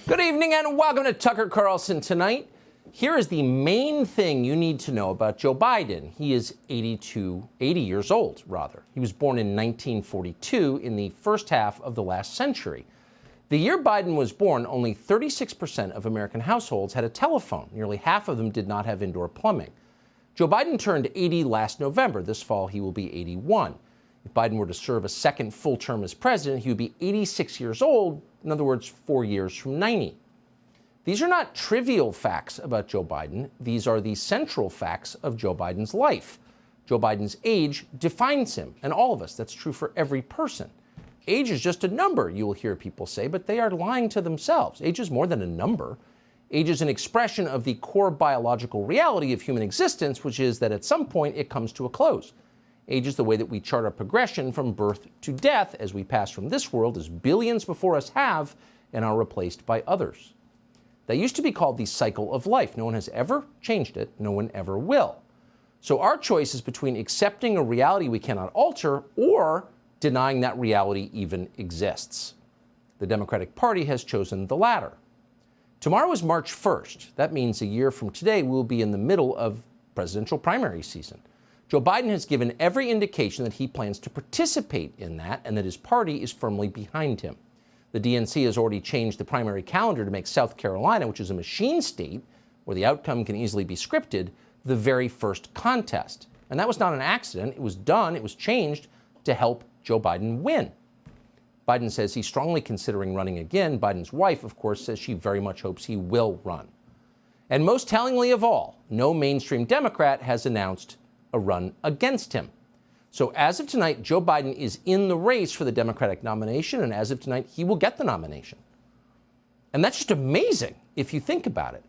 Good evening and welcome to Tucker Carlson Tonight. Here is the main thing you need to know about Joe Biden. He is 80 years old, rather. He was born in 1942 in the first half of the last century. The year Biden was born, only 36% of American households had a telephone. Nearly half of them did not have indoor plumbing. Joe Biden turned 80 last November. This fall, he will be 81. If Biden were to serve a second full term as president, he would be 86 years old, in other words, 4 years from 90. These are not trivial facts about Joe Biden. These are the central facts of Joe Biden's life. Joe Biden's age defines him, and all of us. That's true for every person. Age is just a number, you will hear people say, but they are lying to themselves. Age is more than a number. Age is an expression of the core biological reality of human existence, which is that at some point it comes to a close. Age is the way that we chart our progression from birth to death as we pass from this world, as billions before us have, and are replaced by others. That used to be called the cycle of life. No one has ever changed it. No one ever will. So our choice is between accepting a reality we cannot alter or denying that reality even exists. The Democratic Party has chosen the latter. Tomorrow is March 1st. That means a year from today, we'll be in the middle of presidential primary season. Joe Biden has given every indication that he plans to participate in that and that his party is firmly behind him. The DNC has already changed the primary calendar to make South Carolina, which is a machine state where the outcome can easily be scripted, the very first contest. And that was not an accident. It was done. It was changed to help Joe Biden win. Biden says he's strongly considering running again. Biden's wife, of course, says she very much hopes he will run. And most tellingly of all, no mainstream Democrat has announced a run against him. So as of tonight, Joe Biden is in the race for the Democratic nomination, and as of tonight, he will get the nomination. And that's just amazing if you think about it.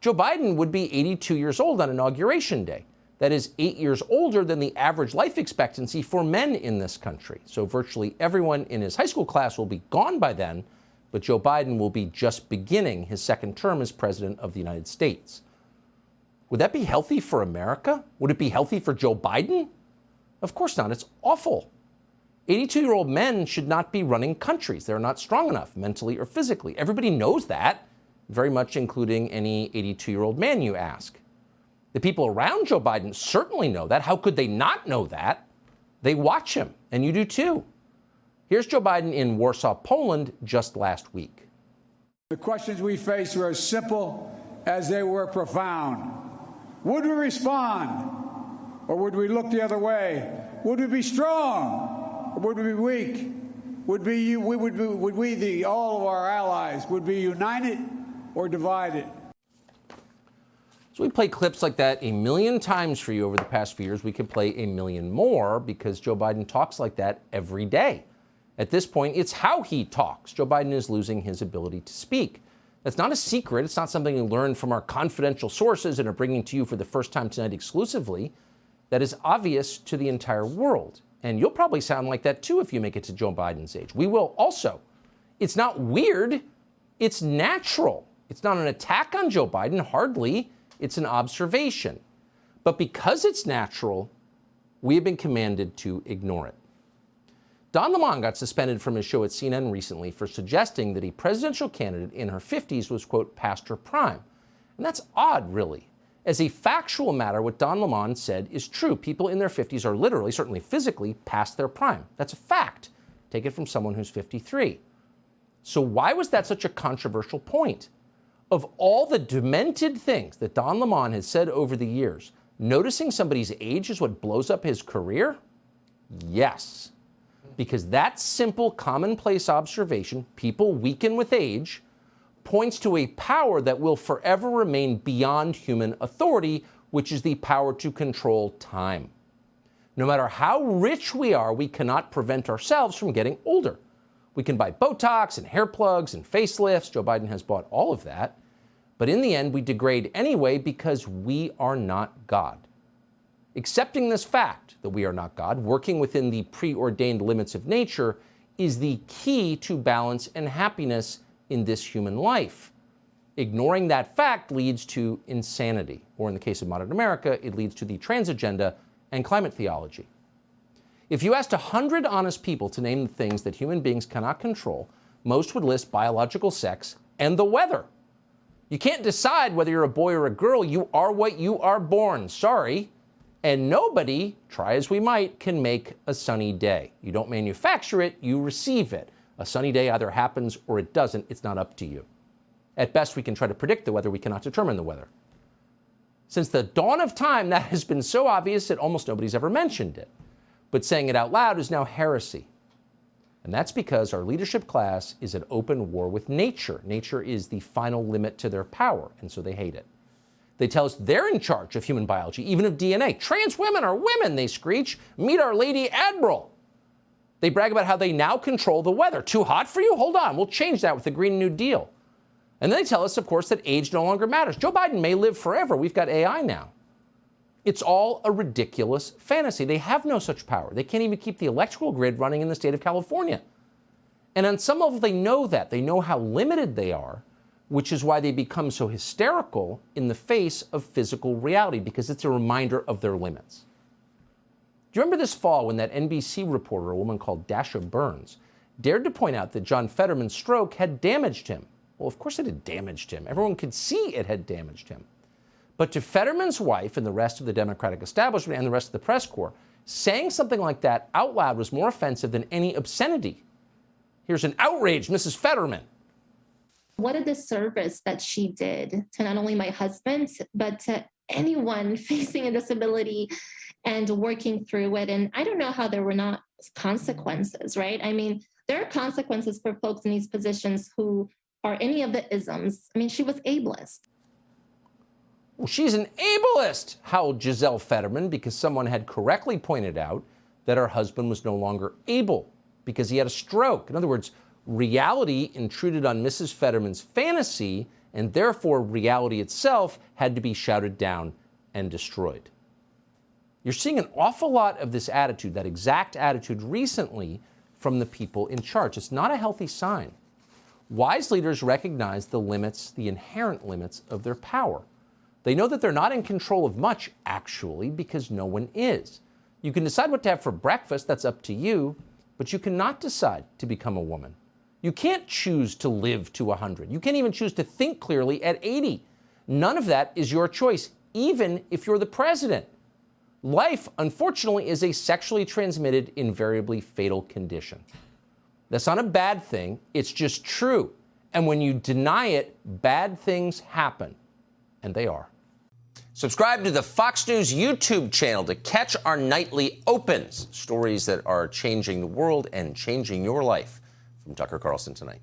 Joe Biden would be 82 years old on Inauguration Day. That is 8 years older than the average life expectancy for men in this country. So virtually everyone in his high school class will be gone by then, but Joe Biden will be just beginning his second term as president of the United States. Would that be healthy for America? Would it be healthy for Joe Biden? Of course not. It's awful. 82-year-old men should not be running countries. They're not strong enough mentally or physically. Everybody knows that, very much including any 82-year-old man you ask. The people around Joe Biden certainly know that. How could they not know that? They watch him, and you do too. Here's Joe Biden in Warsaw, Poland, just last week. The questions we faced were as simple as they were profound. Would we respond, or would we look the other way? Would we be strong, or would we be weak? Would all of our allies, would we united or divided? So we play clips like that a million times for you over the past few years. We could play a million more because Joe Biden talks like that every day. At this point, it's how he talks. Joe Biden is losing his ability to speak. That's not a secret. It's not something we learned from our confidential sources and are bringing to you for the first time tonight exclusively. That is obvious to the entire world. And you'll probably sound like that too if you make it to Joe Biden's age. We will also. It's not weird. It's natural. It's not an attack on Joe Biden, hardly. It's an observation. But because it's natural, we have been commanded to ignore it. Don Lemon got suspended from his show at CNN recently for suggesting that a presidential candidate in her 50s was, quote, past her prime. And that's odd, really. As a factual matter, what Don Lemon said is true. People in their 50s are literally, certainly physically, past their prime. That's a fact. Take it from someone who's 53. So why was that such a controversial point? Of all the demented things that Don Lemon has said over the years, noticing somebody's age is what blows up his career? Yes. Because that simple, commonplace observation, people weaken with age, points to a power that will forever remain beyond human authority, which is the power to control time. No matter how rich we are, we cannot prevent ourselves from getting older. We can buy Botox and hair plugs and facelifts. Joe Biden has bought all of that. But in the end, we degrade anyway because we are not God. Accepting this fact that we are not God, working within the preordained limits of nature, is the key to balance and happiness in this human life. Ignoring that fact leads to insanity, or in the case of modern America, it leads to the trans agenda and climate theology. If you asked 100 honest people to name the things that human beings cannot control, most would list biological sex and the weather. You can't decide whether you're a boy or a girl. You are what you are born. Sorry. And nobody, try as we might, can make a sunny day. You don't manufacture it, you receive it. A sunny day either happens or it doesn't. It's not up to you. At best, we can try to predict the weather. We cannot determine the weather. Since the dawn of time, that has been so obvious that almost nobody's ever mentioned it. But saying it out loud is now heresy. And that's because our leadership class is at open war with nature. Nature is the final limit to their power, and so they hate it. They tell us they're in charge of human biology, even of DNA. Trans women are women, they screech. Meet our Lady Admiral. They brag about how they now control the weather. Too hot for you? Hold on, we'll change that with the Green New Deal. And then they tell us, of course, that age no longer matters. Joe Biden may live forever. We've got AI now. It's all a ridiculous fantasy. They have no such power. They can't even keep the electrical grid running in the state of California. And on some level, they know that. They know how limited they are, which is why they become so hysterical in the face of physical reality, because it's a reminder of their limits. Do you remember this fall when that NBC reporter, a woman called Dasha Burns, dared to point out that John Fetterman's stroke had damaged him? Well, of course it had damaged him. Everyone could see it had damaged him. But to Fetterman's wife and the rest of the Democratic establishment and the rest of the press corps, saying something like that out loud was more offensive than any obscenity. Here's an outraged Mrs. Fetterman. What a disservice that she did to not only my husband, but to anyone facing a disability and working through it. And I don't know how there were not consequences, right? I mean, there are consequences for folks in these positions who are any of the isms. I mean, she was ableist. Well, she's an ableist, howled Giselle Fetterman, because someone had correctly pointed out that her husband was no longer able because he had a stroke. In other words, reality intruded on Mrs. Fetterman's fantasy, and therefore reality itself had to be shouted down and destroyed. You're seeing an awful lot of this attitude, that exact attitude recently, from the people in charge. It's not a healthy sign. Wise leaders recognize the limits, the inherent limits of their power. They know that they're not in control of much, actually, because no one is. You can decide what to have for breakfast, that's up to you, but you cannot decide to become a woman. You can't choose to live to 100. You can't even choose to think clearly at 80. None of that is your choice, even if you're the president. Life, unfortunately, is a sexually transmitted, invariably fatal condition. That's not a bad thing, it's just true. And when you deny it, bad things happen. And they are. Subscribe to the Fox News YouTube channel to catch our nightly opens, stories that are changing the world and changing your life. From Tucker Carlson Tonight.